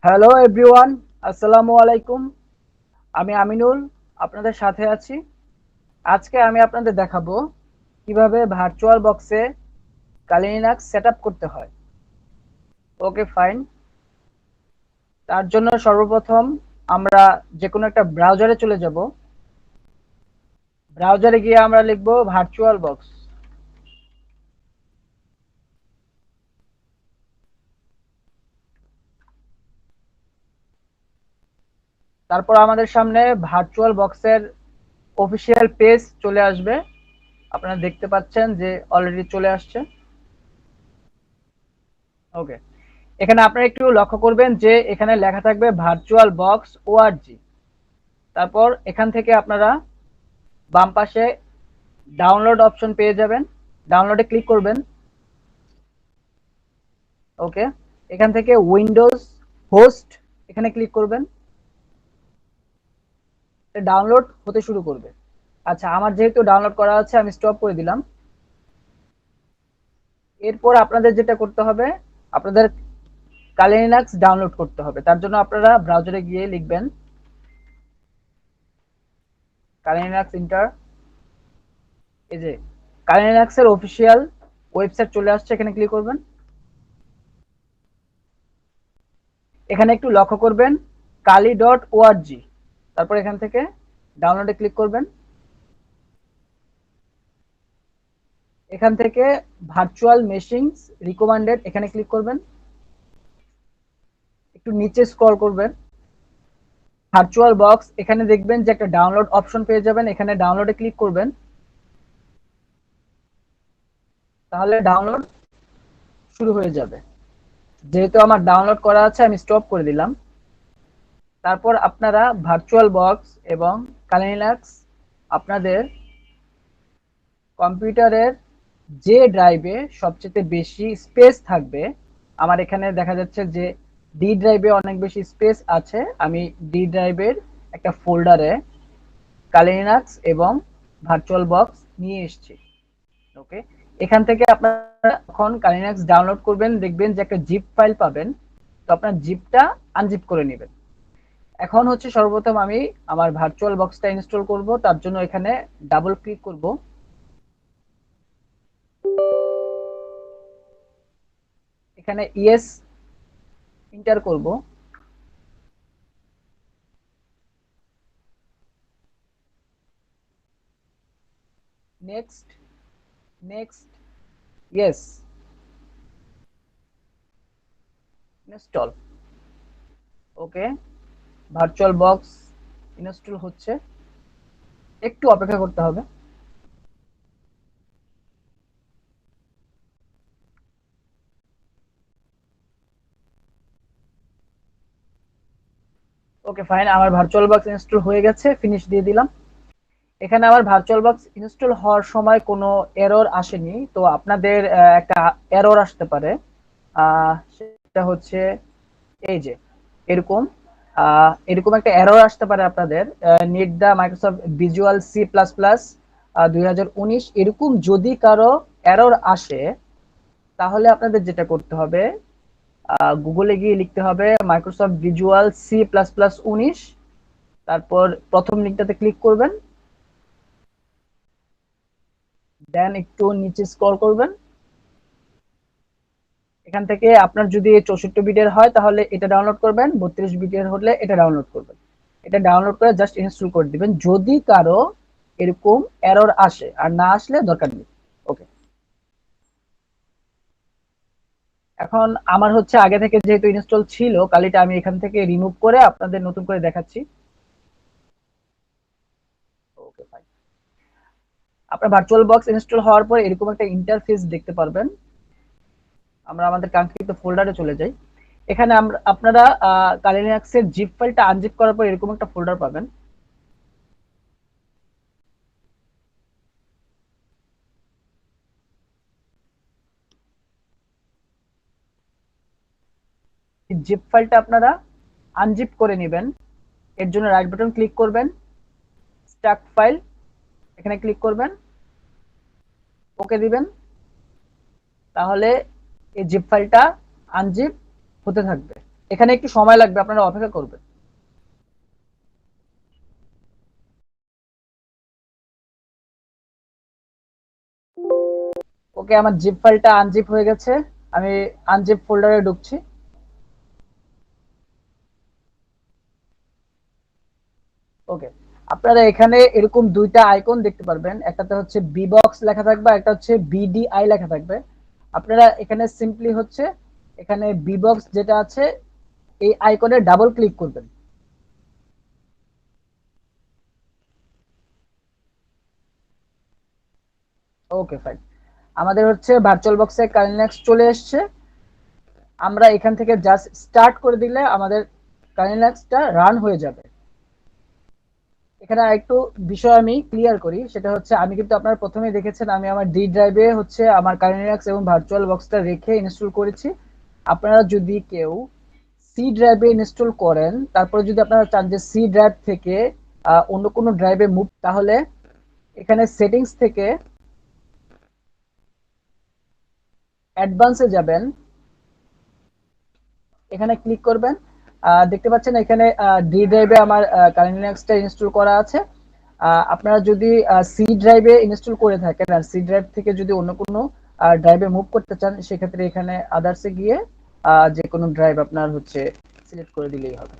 Hello everyone, আসসালামু আলাইকুম। আমি আমিনুল, আপনাদের সাথে আছি। আজকে আমি আপনাদের দেখাবো কিভাবে ভার্চুয়াল বক্সে কালি লিনাক্স সেটআপ করতে হয়। Okay fine. তার জন্য সর্বপ্রথম আমরা যে কোনো একটা ব্রাউজারে চলে যাব। ব্রাউজারে গিয়ে আমরা লিখব ভার্চুয়াল বক্স। তারপর আমাদের সামনে ভার্চুয়াল বক্সের অফিসিয়াল পেজ চলে আসবে। আপনারা দেখতে পাচ্ছেন যে অলরেডি চলে আসছে। ওকে, এখানে আপনারা একটু লক্ষ্য করবেন যে এখানে লেখা থাকবে ভার্চুয়াল বক্স ওআরজি। তারপর এখান থেকে আপনারা বাম পাশে ডাউনলোড অপশন পেয়ে যাবেন। ডাউনলোডে ক্লিক করবেন। ওকে, এখান থেকে উইন্ডোজ হোস্ট এখানে ক্লিক করবেন। ডাউনলোড হতে শুরু করবে। আচ্ছা, আমার যেহেতু ডাউনলোড করা আছে আমি স্টপ করে দিলাম। এরপর আপনাদের যেটা করতে হবে, আপনাদের কালি লিনাক্স ডাউনলোড করতে হবে। তার জন্য আপনারা ব্রাউজারে গিয়ে লিখবেন কালি লিনাক্স ইন্টার। এই যে কালি লিনাক্স এর অফিসিয়াল ওয়েবসাইট চলে আসছে, এখানে ক্লিক করবেন। এখানে একটু লক্ষ্য করবেন kali.org। তারপর এখান থেকে ডাউনলোডে ক্লিক করবেন। এখান থেকে ভার্চুয়াল মেশিনস রিকমেন্ডেড এখানে ক্লিক করবেন। একটু নিচে স্ক্রল করবেন। ভার্চুয়াল বক্স এখানে দেখবেন যে একটা ডাউনলোড অপশন পেয়ে যাবেন, এখানে ডাউনলোডে ক্লিক করবেন। তাহলে ডাউনলোড শুরু হয়ে যাবে। যেহেতু আমার ডাউনলোড করা আছে আমি স্টপ করে দিলাম। তারপর আপনারা ভার্চুয়াল বক্স এবং কালি লিনাক্স আপনাদের কম্পিউটারের যে ড্রাইভে সবচেয়ে বেশি স্পেস থাকবে, আমার এখানে দেখা যাচ্ছে যে ডি ড্রাইভে অনেক বেশি স্পেস আছে। আমি ডি ড্রাইভের একটা ফোল্ডারে কালি লিনাক্স এবং ভার্চুয়াল বক্স নিয়ে এসেছি। ওকে, এখান থেকে আপনারা যখন কালি লিনাক্স ডাউনলোড করবেন দেখবেন যে একটা জিপ ফাইল পাবেন। তো আপনার জিপটা আনজিপ করে নেবেন। এখন হচ্ছে সর্বপ্রথম আমি আমার ভার্চুয়াল বক্সটা ইনস্টল করব। তার জন্য এখানে ডাবল ক্লিক করব। এখানে ইয়েস এন্টার করব। Next, next, yes, install. Okay, VirtualBox install হচ্ছে, একটু অপেক্ষা করতে হবে। ওকে ফাইন, আমার ভার্চুয়াল বক্স ইনস্টল হয়ে গেছে, ফিনিশ দিয়ে দিলাম। এখানে আমার ভার্চুয়াল বক্স ইনস্টল হওয়ার সময় কোনো এরর আসেনি। তো আপনাদের একটা এরর আসতে পারে। সেটা হচ্ছে এই যে এরকম এরকম একটা এরর আসতে পারে আপনাদের। Need the Microsoft visual C plus plus 2019 এরকম যদি কারো এরর আসে, তাহলে আপনাদের যেটা করতে হবে, গুগলে গিয়ে লিখতে হবে Microsoft visual C plus plus 19। তারপর প্রথম লিঙ্কটাতে ক্লিক করবেন, দেন একটু নিচে স্ক্রল করবেন। এখান থেকে আপনার যদি 64 বিটের হয় তাহলে এটা ডাউনলোড করবেন, 32 বিটের হলে এটা ডাউনলোড করবেন। এটা ডাউনলোড করে জাস্ট ইনস্টল করে দিবেন যদি কারো এরকম এরর আসে, আর না আসলে দরকার নেই। ওকে, এখন আমার হচ্ছে আগে থেকে যেহেতু ইনস্টল ছিল, কালিটা আমি এখান থেকে রিমুভ করে আপনাদের নতুন করে দেখাচ্ছি। ওকে ফাইন, আপনার ভার্চুয়াল বক্স ইনস্টল হওয়ার পর এরকম একটা ইন্টারফেস দেখতে পারবেন। আমরা আমাদের কাঙ্ক্ষিত ফোল্ডারে চলে যাই। এখানে আমরা আপনারা কালি লিনাক্সের জিপ ফাইলটা আনজিপ করার পর এরকম একটা ফোল্ডার পাবেন। জিপ ফাইলটা আপনারা আনজিপ করে নেবেন। এর জন্য রাইট বাটন ক্লিক করবেন, স্টাক ফাইল এখানে ক্লিক করবেন, ওকে দিবেন। তাহলে এই জিপ ফাইলটা আনজিপ হতে থাকবে। এখানে একটু সময় লাগবে, আপনারা অপেক্ষা করবেন। ওকে, আমার জিপ ফাইলটা আনজিপ হয়ে গেছে। আমি আনজিপ ফোল্ডারে ঢুকছি। ওকে, আপনারা এখানে এরকম দুইটা আইকন দেখতে পারবেন, একটাতে হচ্ছে বি বক্স লেখা থাকবে, একটা হচ্ছে বিডিআই লেখা থাকবে। আপনারা এখানে সিম্পলি হচ্ছে এখানে বি বক্স যেটা আছে এই আইকনে ডাবল ক্লিক করবেন। ওকে ফাইন, আমাদের হচ্ছে ভার্চুয়াল বক্সে কাইনেক্স চলে এসেছে। আমরা এখান থেকে জাস্ট স্টার্ট করে দিলে আমাদের কাইনেক্সটা রান হয়ে যাবে। এখানে একটু বিষয় আমি ক্লিয়ার করি, সেটা হচ্ছে আমি কিন্তু আপনারা প্রথমেই দেখেছেন আমি আমার ডি ড্রাইভে হচ্ছে আমার কাইনেক্স এবং ভার্চুয়াল বক্সটা রেখে ইনস্টল করেছি। আপনারা যদি কেউ সি ড্রাইভে ইনস্টল করেন, তারপরে যদি আপনারা চান যে সি ড্রাইভ থেকে অন্য কোনো ড্রাইভে মুভ, তাহলে এখানে সেটিংস থেকে অ্যাডভান্সে যাবেন, এখানে ক্লিক করবেন। দেখতে পাচ্ছেন এখানে ডি ড্রাইভে আমার কারেন্ট লিনাক্সটা ইনস্টল করা আছে। আপনারা যদি সি ড্রাইভে ইনস্টল করে থাকেন আর সি ড্রাইভ থেকে যদি অন্য কোনো ড্রাইভে মুভ করতে চান, সেক্ষেত্রে এখানে আদার্সে গিয়ে যে কোনো ড্রাইভ আপনার হচ্ছে সিলেক্ট করে দিলেই হবে।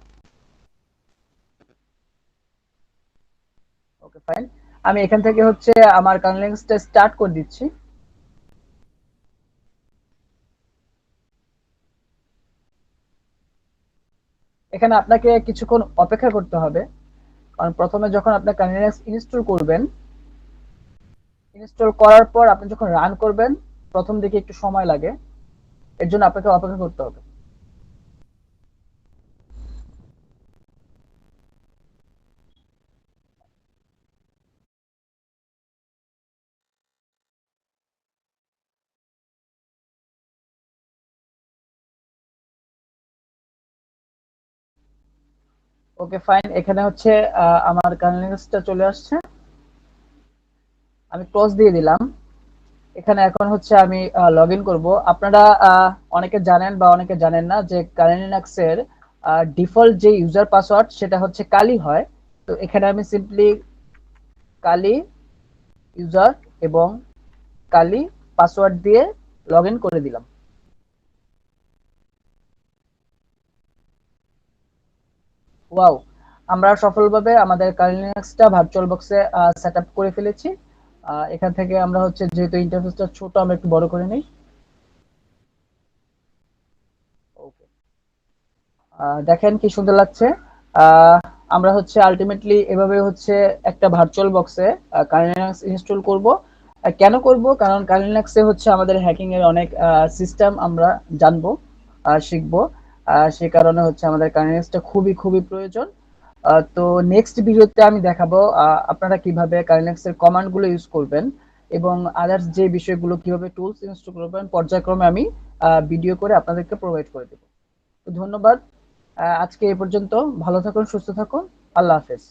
ওকে ফাইন, আমি এখান থেকে হচ্ছে আমার কারেন্ট লিনাক্সটা স্টার্ট করে দিচ্ছি। এখানে আপনাকে কিছুক্ষণ অপেক্ষা করতে হবে, কারণ প্রথমে যখন আপনার কারেন্ট লিনাক্স ইনস্টল করবেন, ইনস্টল করার পর আপনি যখন রান করবেন, প্রথম দিকে একটু সময় লাগে, এর জন্য আপনাকে অপেক্ষা করতে হবে। ওকে ফাইন, এখানে হচ্ছে আমার কানেক্টটা চলে আসছে, আমি ক্লোজ দিয়ে দিলাম। এখানে এখন হচ্ছে আমি লগ ইন করবো। আপনারা অনেকে জানেন বা অনেকে জানেন না যে কালিনাক্সের ডিফল্ট যে ইউজার পাসওয়ার্ড সেটা হচ্ছে কালি হয়। তো এখানে আমি সিম্পলি কালি ইউজার এবং কালি পাসওয়ার্ড দিয়ে লগ ইন করে দিলাম। ওয়াও, আমরা সফলভাবে আমাদের কালিনাক্সটা ভার্চুয়াল বক্সে সেট আপ করে ফেলেছি। এখান থেকে আমরা হচ্ছে যেহেতু ইন্টারফেসটা ছোট, আমরা একটু বড় করে নিই। ওকে, দেখেন কি সুন্দর লাগছে। আহ, আমরা হচ্ছে আলটিমেটলি এভাবে হচ্ছে একটা ভার্চুয়াল বক্সে কালিনাক্স ইনস্টল করব। কেন করব? কারণ কালিনাক্সে হচ্ছে আমাদের হ্যাকিং এর অনেক সিস্টেম আমরা জানবো, শিখবো। সে কারণে হচ্ছে আমাদের কালিনাক্সটা খুবই খুবই প্রয়োজন। তো নেক্সট ভিডিওতে আমি দেখাবো আপনারা কিভাবে কালিনাক্স এর কমান্ড গুলো ইউজ করবেন এবং আদার্স যে বিষয়গুলো কিভাবে টুলস ইনস্টল করবেন পর্যায়ক্রমে আমি ভিডিও করে আপনাদেরকে প্রোভাইড করে দেবো। তো ধন্যবাদ, আজকে এই পর্যন্ত। ভালো থাকুন, সুস্থ থাকুন, আল্লাহ হাফেজ।